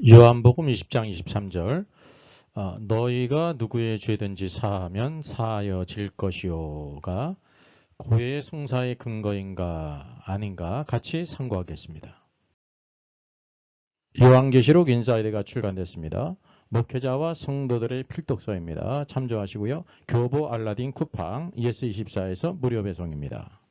요한복음 20장 23절 너희가 누구의 죄든지 사하면 사하여질 것이요가 고의 송사의 근거인가 아닌가 같이 상고하겠습니다. 요한계시록 인사이드가 출간됐습니다. 목회자와 성도들의 필독서입니다. 참조하시고요. 교보 알라딘 쿠팡 ES24에서 무료 배송입니다.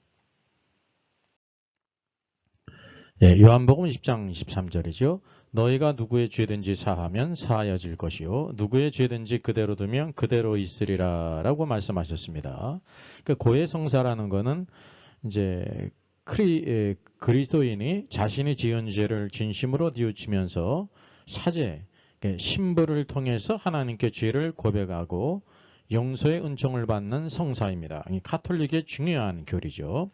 요한복음 20장 23절이죠. 너희가 누구의 죄든지 사하면 사하여질 것이요 누구의 죄든지 그대로 두면 그대로 있으리라 라고 말씀하셨습니다. 그 고해 성사라는 거는 이제 그리스도인이 자신이 지은 죄를 진심으로 뉘우치면서 사죄, 신부를 통해서 하나님께 죄를 고백하고 용서의 은총을 받는 성사입니다. 카톨릭의 중요한 교리죠.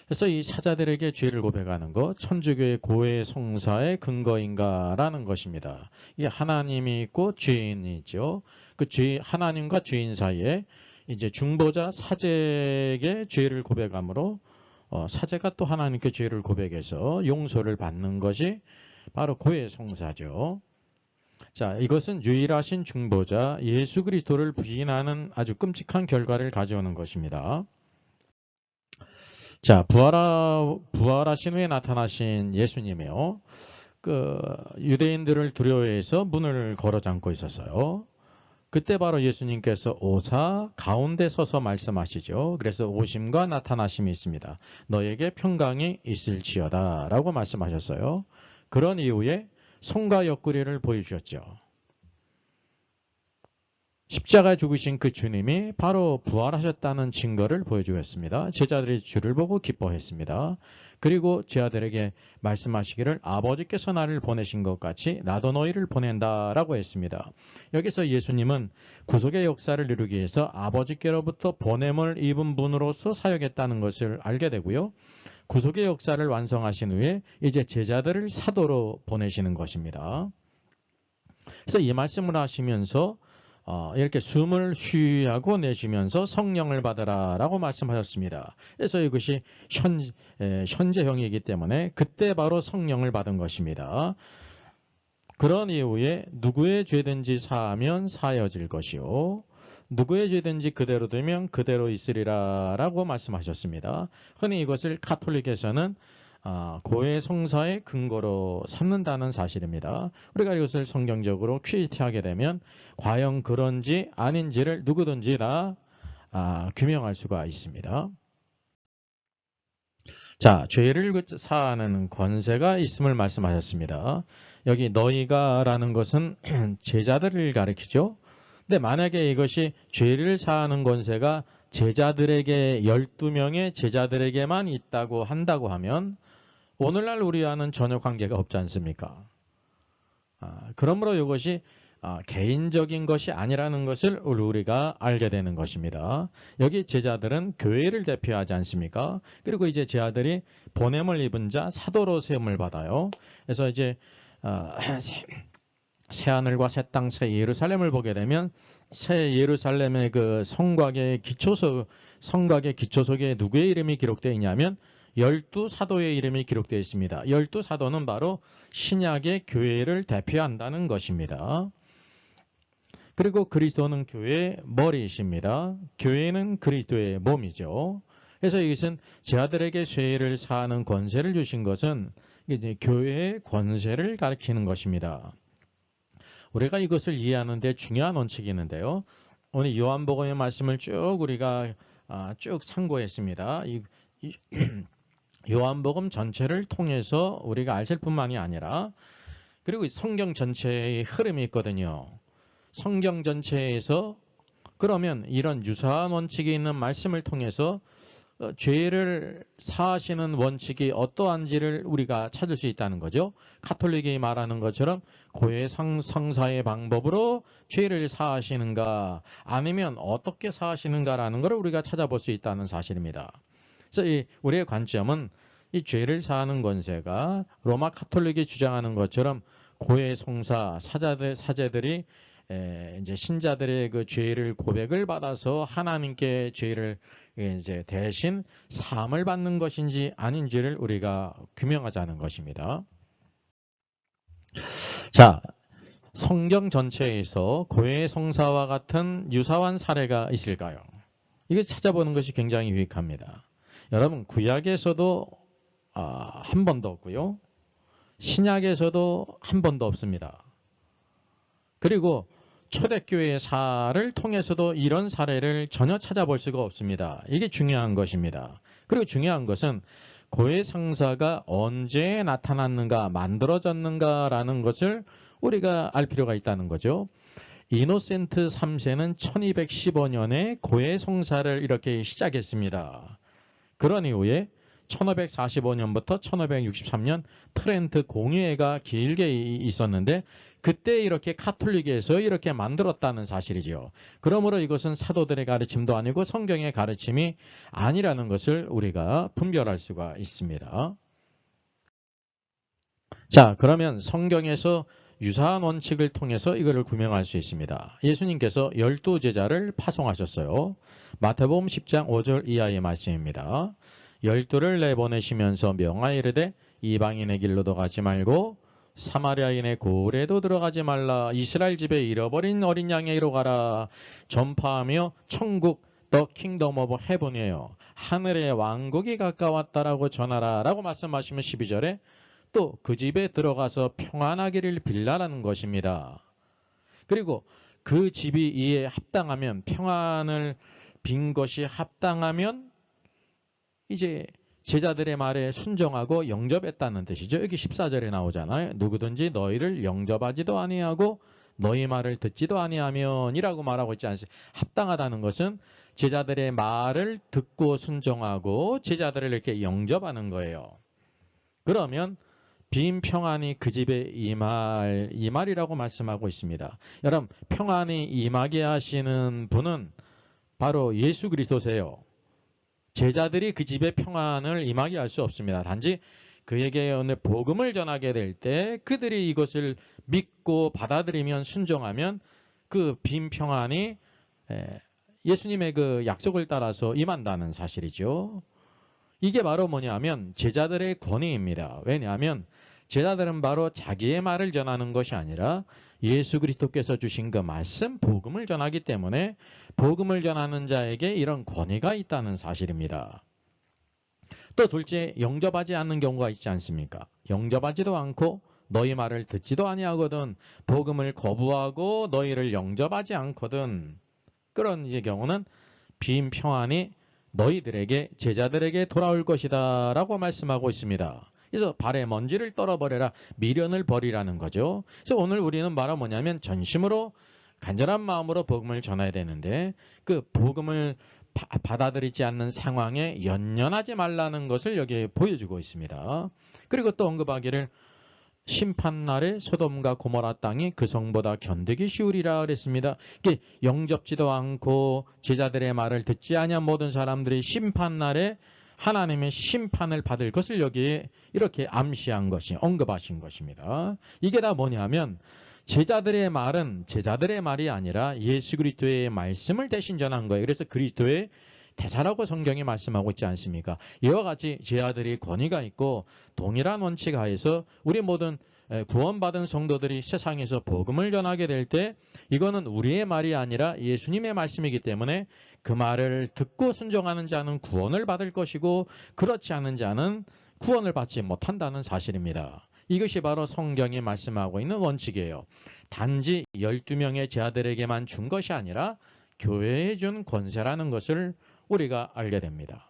그래서 이 사자들에게 죄를 고백하는 것, 천주교의 고해 성사의 근거인가라는 것입니다. 이게 하나님이 있고 죄인이 있죠. 그 하나님과 죄인 사이에 이제 중보자 사제에게 죄를 고백함으로 사제가 또 하나님께 죄를 고백해서 용서를 받는 것이 바로 고해 성사죠. 자, 이것은 유일하신 중보자 예수 그리스도를 부인하는 아주 끔찍한 결과를 가져오는 것입니다. 자, 부활하신 후에 나타나신 예수님이요. 유대인들을 두려워해서 문을 걸어 잠고 있었어요. 그때 바로 예수님께서 오사 가운데 서서 말씀하시죠. 그래서 오심과 나타나심이 있습니다. 너에게 평강이 있을지어다 라고 말씀하셨어요. 그런 이후에 손과 옆구리를 보여주셨죠. 십자가에 죽으신 그 주님이 바로 부활하셨다는 증거를 보여주었습니다. 제자들이 주를 보고 기뻐했습니다. 그리고 제자들에게 말씀하시기를 아버지께서 나를 보내신 것 같이 나도 너희를 보낸다라고 했습니다. 여기서 예수님은 구속의 역사를 이루기 위해서 아버지께로부터 보냄을 입은 분으로서 사역했다는 것을 알게 되고요. 구속의 역사를 완성하신 후에 이제 제자들을 사도로 보내시는 것입니다. 그래서 이 말씀을 하시면서 이렇게 숨을 쉬하고 내쉬면서 성령을 받으라 라고 말씀하셨습니다. 그래서 이것이 현재형이기 때문에 그때 바로 성령을 받은 것입니다. 그런 이후에 누구의 죄든지 사하면 사여질 것이요 누구의 죄든지 그대로 두면 그대로 있으리라 라고 말씀하셨습니다. 흔히 이것을 카톨릭에서는 고해 성사의 근거로 삼는다는 사실입니다. 우리가 이것을 성경적으로 퀴즈하게 되면 과연 그런지 아닌지를 누구든지 다 규명할 수가 있습니다. 자, 죄를 사하는 권세가 있음을 말씀하셨습니다. 여기 너희가 라는 것은 제자들을 가리키죠. 근데 만약에 이것이 죄를 사하는 권세가 제자들에게 12명의 제자들에게만 있다고 한다고 하면 오늘날 우리와는 전혀 관계가 없지 않습니까? 그러므로 이것이 개인적인 것이 아니라는 것을 우리가 알게 되는 것입니다. 여기 제자들은 교회를 대표하지 않습니까? 그리고 이제 제자들이 보냄을 입은 자 사도로 세움을 받아요. 그래서 이제 새 하늘과 새 땅, 새 예루살렘을 보게 되면 새 예루살렘의 그 성곽의 기초 속에 누구의 이름이 기록되어 있냐면 12사도의 이름이 기록되어 있습니다. 12사도는 바로 신약의 교회를 대표한다는 것입니다. 그리고 그리스도는 교회의 머리이십니다. 교회는 그리스도의 몸이죠. 그래서 이것은 제자들에게 죄를 사하는 권세를 주신 것은 이제 교회의 권세를 가리키는 것입니다. 우리가 이것을 이해하는 데 중요한 원칙이 있는데요. 오늘 요한복음의 말씀을 쭉 우리가 쭉 참고했습니다. 요한복음 전체를 통해서 우리가 알 뿐만이 아니라 그리고 성경 전체의 흐름이 있거든요. 성경 전체에서 그러면 이런 유사한 원칙이 있는 말씀을 통해서 죄를 사하시는 원칙이 어떠한지를 우리가 찾을 수 있다는 거죠. 카톨릭이 말하는 것처럼 고해 성사의 방법으로 죄를 사하시는가 아니면 어떻게 사하시는가라는 것을 우리가 찾아볼 수 있다는 사실입니다. 그래서 우리의 관점은 이 죄를 사하는 권세가 로마 카톨릭이 주장하는 것처럼 고해 성사 사제들이 이제 신자들의 그 죄를 고백을 받아서 하나님께 죄를 이제 대신 사함을 받는 것인지 아닌지를 우리가 규명하자는 것입니다. 자, 성경 전체에서 고해 성사와 같은 유사한 사례가 있을까요? 이거 찾아보는 것이 굉장히 유익합니다. 여러분, 구약에서도 한 번도 없고요. 신약에서도 한 번도 없습니다. 그리고 초대교회의 사를 통해서도 이런 사례를 전혀 찾아볼 수가 없습니다. 이게 중요한 것입니다. 그리고 중요한 것은 고해 성사가 언제 나타났는가, 만들어졌는가라는 것을 우리가 알 필요가 있다는 거죠. 이노센트 3세는 1215년에 고해 성사를 이렇게 시작했습니다. 그런 이후에 1545년부터 1563년 트렌트 공의회가 길게 있었는데 그때 이렇게 카톨릭에서 이렇게 만들었다는 사실이죠. 그러므로 이것은 사도들의 가르침도 아니고 성경의 가르침이 아니라는 것을 우리가 분별할 수가 있습니다. 자, 그러면 성경에서 유사한 원칙을 통해서 이거를 구명할 수 있습니다. 예수님께서 12제자를 파송하셨어요. 마태복음 10장 5절 이하의 말씀입니다. 12를 내보내시면서 명하이르되 이방인의 길로도 가지 말고 사마리아인의 고을에도 들어가지 말라. 이스라엘 집에 잃어버린 어린 양에게로 가라. 전파하며 천국 The Kingdom of Heaven이에요. 하늘의 왕국이 가까웠다라고 전하라 라고 말씀하시면 12절에 또 그 집에 들어가서 평안하기를 빌라라는 것입니다. 그리고 그 집이 이에 합당하면 평안을 빈 것이 합당하면 이제 제자들의 말에 순종하고 영접했다는 뜻이죠. 여기 14절에 나오잖아요. 누구든지 너희를 영접하지도 아니하고 너희 말을 듣지도 아니하면 이라고 말하고 있지 않습니까? 합당하다는 것은 제자들의 말을 듣고 순종하고 제자들을 이렇게 영접하는 거예요. 그러면 빈 평안이 그 집에 임할이라고 말씀하고 있습니다. 여러분, 평안이 임하게 하시는 분은 바로 예수 그리스도세요. 제자들이 그 집에 평안을 임하게 할 수 없습니다. 단지 그에게 오늘 복음을 전하게 될 때 그들이 이것을 믿고 받아들이면 순종하면 그 빈 평안이 예수님의 그 약속을 따라서 임한다는 사실이죠. 이게 바로 뭐냐면 제자들의 권위입니다. 왜냐하면 제자들은 바로 자기의 말을 전하는 것이 아니라 예수 그리스도께서 주신 그 말씀, 복음을 전하기 때문에 복음을 전하는 자에게 이런 권위가 있다는 사실입니다. 또 둘째, 영접하지 않는 경우가 있지 않습니까? 영접하지도 않고 너희 말을 듣지도 아니하거든 복음을 거부하고 너희를 영접하지 않거든 그런 이제 경우는 빈 평안이 너희들에게 제자들에게 돌아올 것이다 라고 말씀하고 있습니다. 그래서 발에 먼지를 떨어버려라 미련을 버리라는 거죠. 그래서 오늘 우리는 바로 뭐냐면 전심으로 간절한 마음으로 복음을 전해야 되는데 그 복음을 받아들이지 않는 상황에 연연하지 말라는 것을 여기에 보여주고 있습니다. 그리고 또 언급하기를 심판날에 소돔과 고모라 땅이 그 성보다 견디기 쉬우리라 그랬습니다. 영접지도 않고 제자들의 말을 듣지 아니한 모든 사람들이 심판날에 하나님의 심판을 받을 것을 여기에 이렇게 암시한 것이 언급하신 것입니다. 이게 다 뭐냐면 제자들의 말은 제자들의 말이 아니라 예수 그리스도의 말씀을 대신 전한 거예요. 그래서 그리스도의 대사라고 성경이 말씀하고 있지 않습니까? 이와 같이 제자들이 권위가 있고 동일한 원칙 하에서 우리 모든 구원받은 성도들이 세상에서 복음을 전하게 될 때 이거는 우리의 말이 아니라 예수님의 말씀이기 때문에 그 말을 듣고 순종하는 자는 구원을 받을 것이고 그렇지 않은 자는 구원을 받지 못한다는 사실입니다. 이것이 바로 성경이 말씀하고 있는 원칙이에요. 단지 12명의 제자들에게만 준 것이 아니라 교회에 준 권세라는 것을 우리가 알게 됩니다.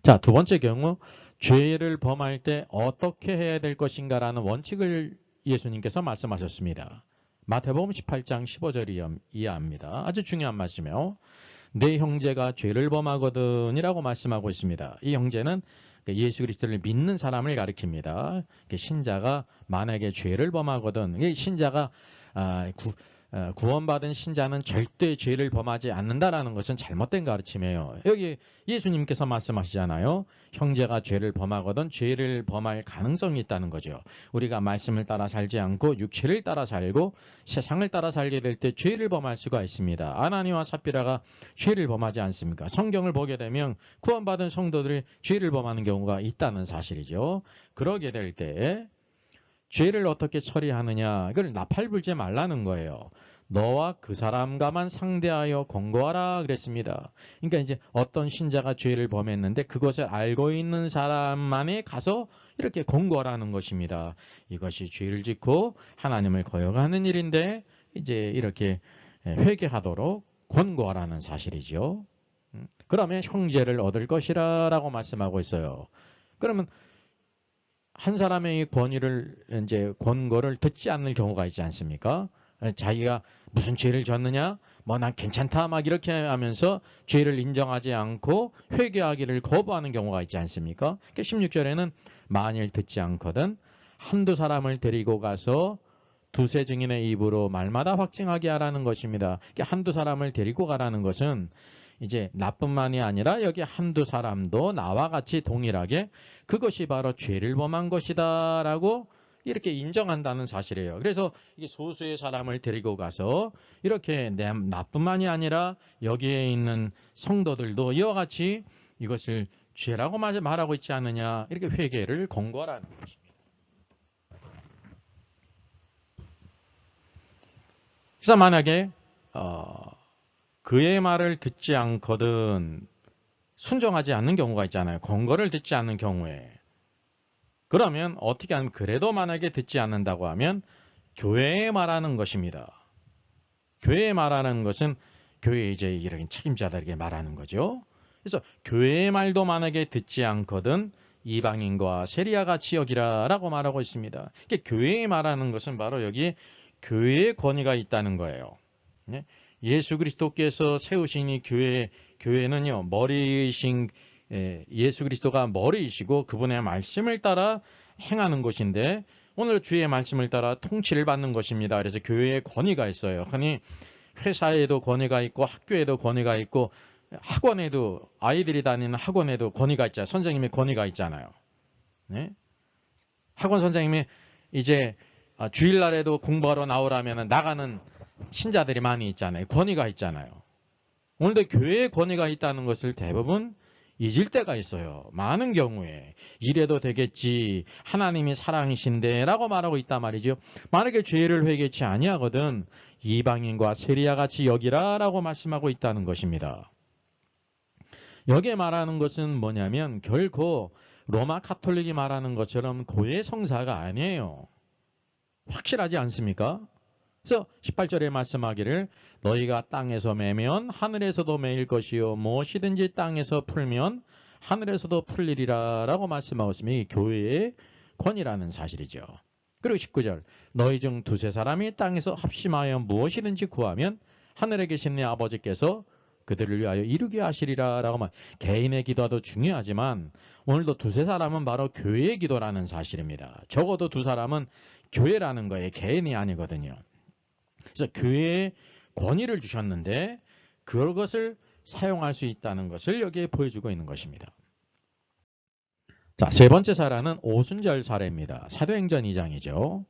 자, 두 번째 경우 죄를 범할 때 어떻게 해야 될 것인가라는 원칙을 예수님께서 말씀하셨습니다. 마태복음 18장 15절 이하입니다. 아주 중요한 말씀이요. 내 형제가 죄를 범하거든 이라고 말씀하고 있습니다. 이 형제는 예수 그리스도를 믿는 사람을 가리킵니다. 신자가 만약에 죄를 범하거든 신자가 구원받은 신자는 절대 죄를 범하지 않는다라는 것은 잘못된 가르침이에요. 여기 예수님께서 말씀하시잖아요. 형제가 죄를 범하거든 죄를 범할 가능성이 있다는 거죠. 우리가 말씀을 따라 살지 않고 육체를 따라 살고 세상을 따라 살게 될 때 죄를 범할 수가 있습니다. 아나니와 삽비라가 죄를 범하지 않습니까? 성경을 보게 되면 구원받은 성도들이 죄를 범하는 경우가 있다는 사실이죠. 그러게 될 때 죄를 어떻게 처리하느냐? 이걸 나팔불지 말라는 거예요. 너와 그 사람과만 상대하여 권고하라 그랬습니다. 그러니까 이제 어떤 신자가 죄를 범했는데 그것을 알고 있는 사람만이 가서 이렇게 권고하라는 것입니다. 이것이 죄를 짓고 하나님을 거역하는 일인데 이제 이렇게 회개하도록 권고하라는 사실이죠. 그러면 형제를 얻을 것이라 라고 말씀하고 있어요. 그러면 한 사람의 권위를 이제 권고를 듣지 않는 경우가 있지 않습니까? 자기가 무슨 죄를 졌느냐? 뭐 난 괜찮다 막 이렇게 하면서 죄를 인정하지 않고 회개하기를 거부하는 경우가 있지 않습니까? 16절에는 만일 듣지 않거든 한두 사람을 데리고 가서 두세 증인의 입으로 말마다 확증하게 하라는 것입니다. 한두 사람을 데리고 가라는 것은 이제 나뿐만이 아니라 여기 한두 사람도 나와 같이 동일하게 그것이 바로 죄를 범한 것이다 라고 이렇게 인정한다는 사실이에요. 그래서 이게 소수의 사람을 데리고 가서 이렇게 나뿐만이 아니라 여기에 있는 성도들도 이와 같이 이것을 죄라고 말하고 있지 않느냐 이렇게 회개를 권고하라는 것입니다. 그래서 만약에 그의 말을 듣지 않거든 순종하지 않는 경우가 있잖아요. 권고를 듣지 않는 경우에. 그러면 어떻게 하면 그래도 만약에 듣지 않는다고 하면 교회에 말하는 것입니다. 교회에 말하는 것은 교회 이제 이런 책임자들에게 말하는 거죠. 그래서 교회의 말도 만약에 듣지 않거든 이방인과 세리와 같이 여기라 라고 말하고 있습니다. 교회에 말하는 것은 바로 여기 교회의 권위가 있다는 거예요. 예수 그리스도께서 세우신 이 교회는요, 머리이신 예수 그리스도가 머리이시고 그분의 말씀을 따라 행하는 것인데 오늘 주의 말씀을 따라 통치를 받는 것입니다. 그래서 교회에 권위가 있어요. 흔히 회사에도 권위가 있고 학교에도 권위가 있고 학원에도 아이들이 다니는 학원에도 권위가 있잖아요. 선생님의 권위가 있잖아요. 네? 학원 선생님이 이제 주일날에도 공부하러 나오라면 나가는 신자들이 많이 있잖아요. 권위가 있잖아요. 오늘도 교회에 권위가 있다는 것을 대부분 잊을 때가 있어요. 많은 경우에 이래도 되겠지 하나님이 사랑이신데 라고 말하고 있단 말이죠. 만약에 죄를 회개치 아니하거든 이방인과 세리와 같이 여기라 라고 말씀하고 있다는 것입니다. 여기에 말하는 것은 뭐냐면 결코 로마 카톨릭이 말하는 것처럼 고해 성사가 아니에요. 확실하지 않습니까? 그래서 18절에 말씀하기를 너희가 땅에서 매면 하늘에서도 매일 것이요 무엇이든지 땅에서 풀면 하늘에서도 풀리리라 라고 말씀하고 있으면 이게 교회의 권위라는 사실이죠. 그리고 19절 너희 중 두세 사람이 땅에서 합심하여 무엇이든지 구하면 하늘에 계신 네 아버지께서 그들을 위하여 이루게 하시리라 라고 말. 개인의 기도도 중요하지만 오늘도 두세 사람은 바로 교회의 기도라는 사실입니다. 적어도 두 사람은 교회라는 거예요. 개인이 아니거든요. 그래서 교회에 권위를 주셨는데 그것을 사용할 수 있다는 것을 여기에 보여주고 있는 것입니다. 자, 세 번째 사례는 오순절 사례입니다. 사도행전 2장이죠.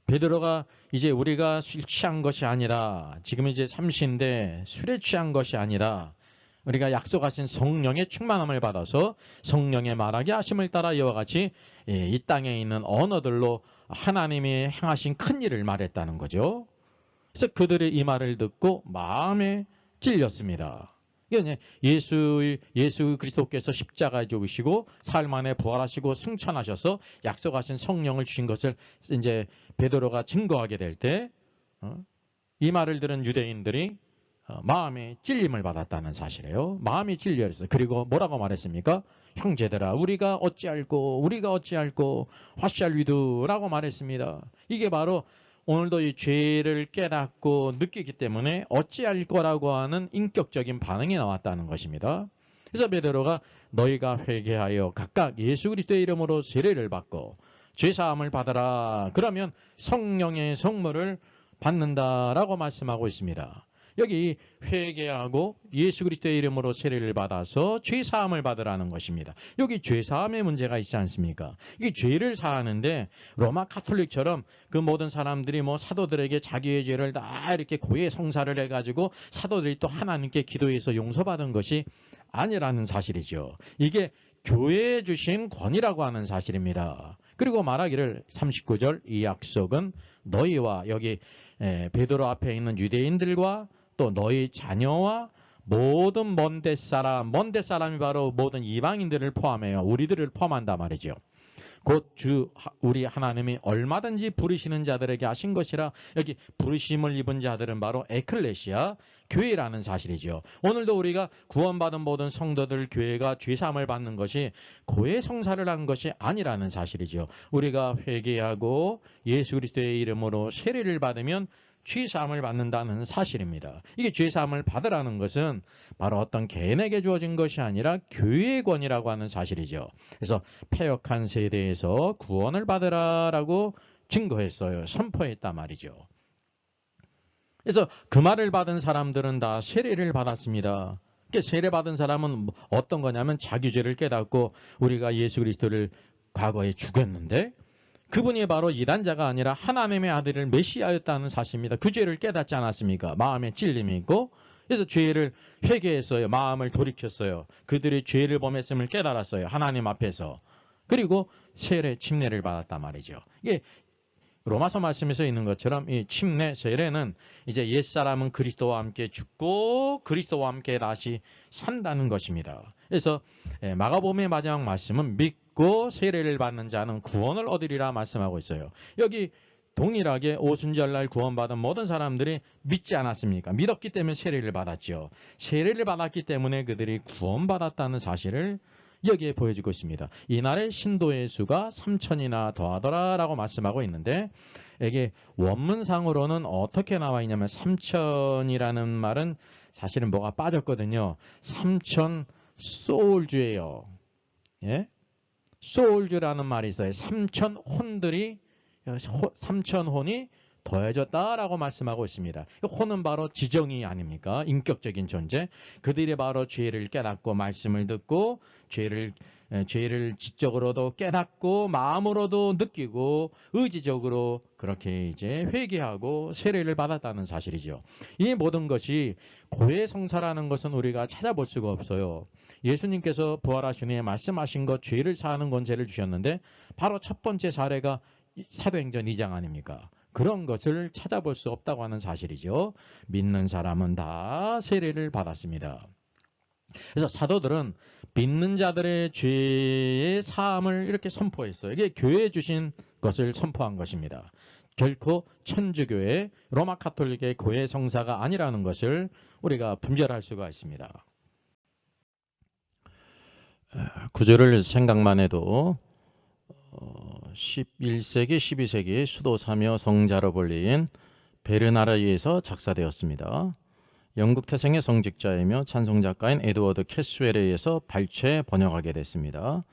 베드로가 이제 우리가 술 취한 것이 아니라 지금 이제 삼시인데 술에 취한 것이 아니라 우리가 약속하신 성령의 충만함을 받아서 성령의 말하게 하심을 따라 이와 같이 이 땅에 있는 언어들로 하나님이 행하신 큰 일을 말했다는 거죠. 그래서 그들이 이 말을 듣고 마음에 찔렸습니다. 예수 그리스도께서 십자가에 죽으시고 사흘 만에 부활하시고 승천하셔서 약속하신 성령을 주신 것을 이제 베드로가 증거하게 될 때 이 말을 들은 유대인들이 마음에 찔림을 받았다는 사실이에요. 마음이 찔려있어요. 그리고 뭐라고 말했습니까? 형제들아 우리가 어찌할꼬 화시알위두라고 말했습니다. 이게 바로 오늘도 이 죄를 깨닫고 느끼기 때문에 어찌할 거라고 하는 인격적인 반응이 나왔다는 것입니다. 그래서 베드로가 너희가 회개하여 각각 예수 그리스도의 이름으로 세례를 받고 죄사함을 받아라. 그러면 성령의 성물을 받는다라고 말씀하고 있습니다. 여기 회개하고 예수 그리스도의 이름으로 세례를 받아서 죄사함을 받으라는 것입니다. 여기 죄사함의 문제가 있지 않습니까? 이게 죄를 사하는데 로마 카톨릭처럼 그 모든 사람들이 뭐 사도들에게 자기의 죄를 다 이렇게 고해 성사를 해가지고 사도들이 또 하나님께 기도해서 용서받은 것이 아니라는 사실이죠. 이게 교회에 주신 권위라고 하는 사실입니다. 그리고 말하기를 39절 이 약속은 너희와 여기 베드로 앞에 있는 유대인들과 또 너희 자녀와 모든 먼데 사람이 바로 모든 이방인들을 포함해요. 우리들을 포함한단 말이죠. 곧 주 우리 하나님이 얼마든지 부르시는 자들에게 하신 것이라. 여기 부르심을 입은 자들은 바로 에클레시아, 교회라는 사실이죠. 오늘도 우리가 구원받은 모든 성도들 교회가 죄사함을 받는 것이 고해 성사를 한 것이 아니라는 사실이죠. 우리가 회개하고 예수 그리스도의 이름으로 세례를 받으면 죄사함을 받는다는 사실입니다. 이게 죄사함을 받으라는 것은 바로 어떤 개인에게 주어진 것이 아니라 교회의 권이라고 하는 사실이죠. 그래서 패역한 세대에서 구원을 받으라라고 증거했어요. 선포했단 말이죠. 그래서 그 말을 받은 사람들은 다 세례를 받았습니다. 세례 받은 사람은 어떤 거냐면 자기 죄를 깨닫고 우리가 예수 그리스도를 과거에 죽였는데 그분이 바로 이단자가 아니라 하나님의 아들을 메시아였다는 사실입니다. 그 죄를 깨닫지 않았습니까? 마음에 찔림이 있고 그래서 죄를 회개했어요. 마음을 돌이켰어요. 그들이 죄를 범했음을 깨달았어요. 하나님 앞에서. 그리고 세례 침례를 받았단 말이죠. 이게 로마서 말씀에서 있는 것처럼 이 침례 세례는 이제 옛사람은 그리스도와 함께 죽고 그리스도와 함께 다시 산다는 것입니다. 그래서 마가복음의 마지막 말씀은 믿고 세례를 받는 자는 구원을 얻으리라 말씀하고 있어요. 여기 동일하게 오순절날 구원받은 모든 사람들이 믿지 않았습니까? 믿었기 때문에 세례를 받았죠. 세례를 받았기 때문에 그들이 구원받았다는 사실을 여기에 보여주고 있습니다. 이날의 신도의 수가 3,000이나 더하더라라고 말씀하고 있는데 이게 원문상으로는 어떻게 나와 있냐면 3,000이라는 말은 사실은 뭐가 빠졌거든요. 3,000 소울주예요. 예? 소울주라는 말이 있어요. 3,000 혼들이 3,000 혼이 더해졌다라고 말씀하고 있습니다. 혼은 바로 지정이 아닙니까? 인격적인 존재. 그들이 바로 죄를 깨닫고 말씀을 듣고 죄를 지적으로도 깨닫고 마음으로도 느끼고 의지적으로 그렇게 이제 회개하고 세례를 받았다는 사실이죠. 이 모든 것이 고해 성사라는 것은 우리가 찾아볼 수가 없어요. 예수님께서 부활하신 후에 말씀하신 것 죄를 사하는 권세를 주셨는데 바로 첫 번째 사례가 사도행전 2장 아닙니까? 그런 것을 찾아볼 수 없다고 하는 사실이죠. 믿는 사람은 다 세례를 받았습니다. 그래서 사도들은 믿는 자들의 죄의 사함을 이렇게 선포했어요. 이게 교회에 주신 것을 선포한 것입니다. 결코 천주교회, 로마 카톨릭의 고해 성사가 아니라는 것을 우리가 분별할 수가 있습니다. 구절을 생각만 해도 11세기, 12세기 수도사며 성자로 불린 베르나르에서 작사되었습니다. 영국 태생의 성직자이며 찬송작가인 에드워드 캐스웰에 의해서 발췌 번역하게 됐습니다.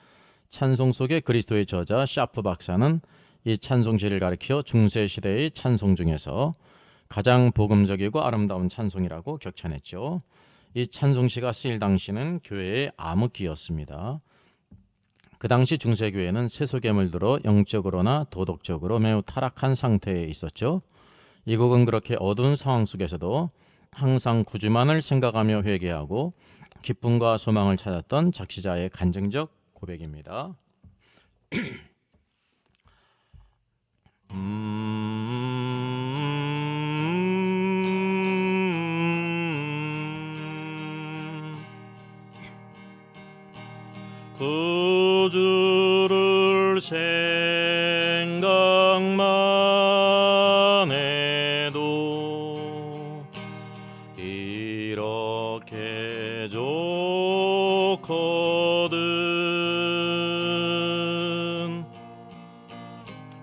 찬송 속의 그리스도의 저자 샤프 박사는 이 찬송시를 가리켜 중세시대의 찬송 중에서 가장 복음적이고 아름다운 찬송이라고 격찬했죠. 이 찬송시가 쓰일 당시는 교회의 암흑기였습니다. 그 당시 중세교회는 세속에 들어 영적으로나 도덕적으로 매우 타락한 상태에 있었죠. 이 곡은 그렇게 어두운 상황 속에서도 항상 구주만을 생각하며 회개하고 기쁨과 소망을 찾았던 작시자의 간증적 고백입니다. 구주를 생각만 해도 이렇게 좋거든.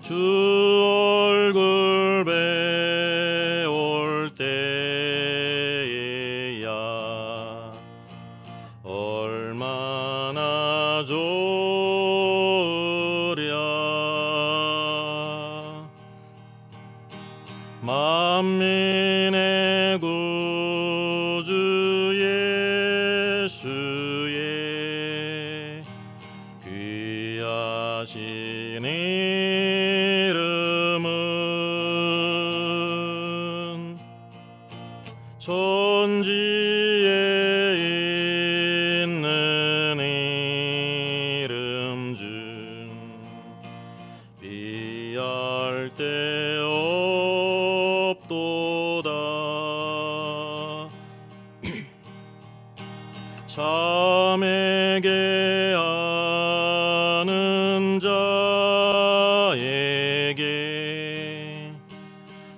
주 얼굴 배울 때에야 얼마나 좋으랴. 만민의 구주 예수의 귀하신 이름은 천지에 있는 이름 중 비할 데 없도다. 참에게 아는 자에게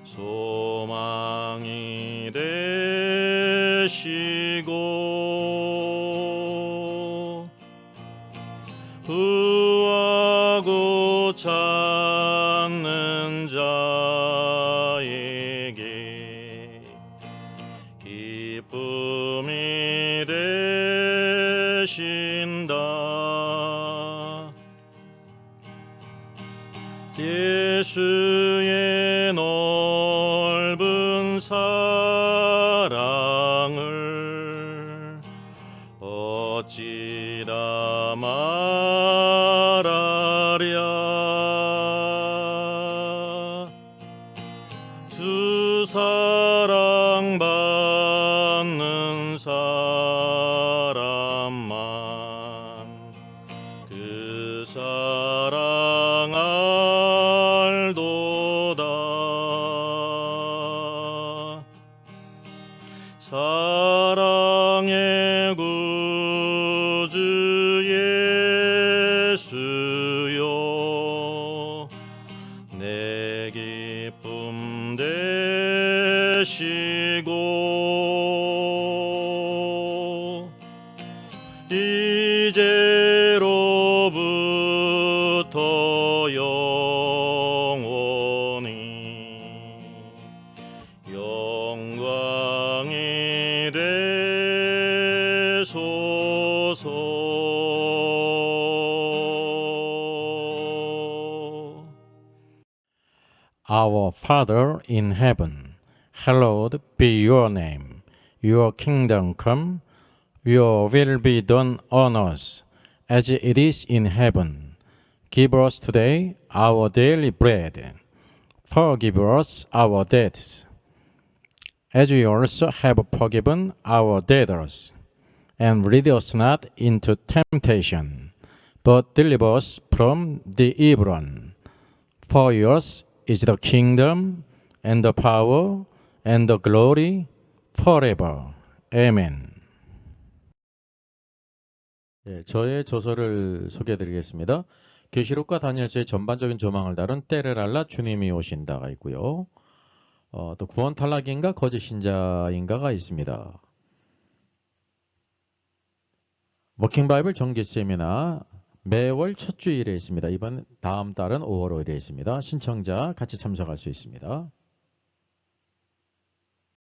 소망이 되시고 구하고 찾는 자에게 기쁨이 되신다. 예수의 넓은 사랑을 어찌다 말하랴. 주 사랑받는 사람만 그 사랑 알도다. 사랑의 구주 예수여 내 기쁨 되시고 이제로부터 영원히 영광이 되소서. Our Father in heaven, hallowed be your name. Your kingdom come, your will be done on earth as it is in heaven. Give us today our daily bread. Forgive us our debts, as we also have forgiven our debtors. And lead us not into temptation, but deliver us from the evil one. For yours is the kingdom, and the power, and the glory, forever. Amen. 예, 저의 저서를 소개해드리겠습니다. 계시록과 다니엘서의 전반적인 조망을 다룬 때를 알라 주님이 오신다가 있고요. 또 구원 탈락인가 거짓 신자인가가 있습니다. 워킹 바이블 정기 세미나 매월 첫 주일에 있습니다. 다음 달은 5월 5일에 있습니다. 신청자 같이 참석할 수 있습니다.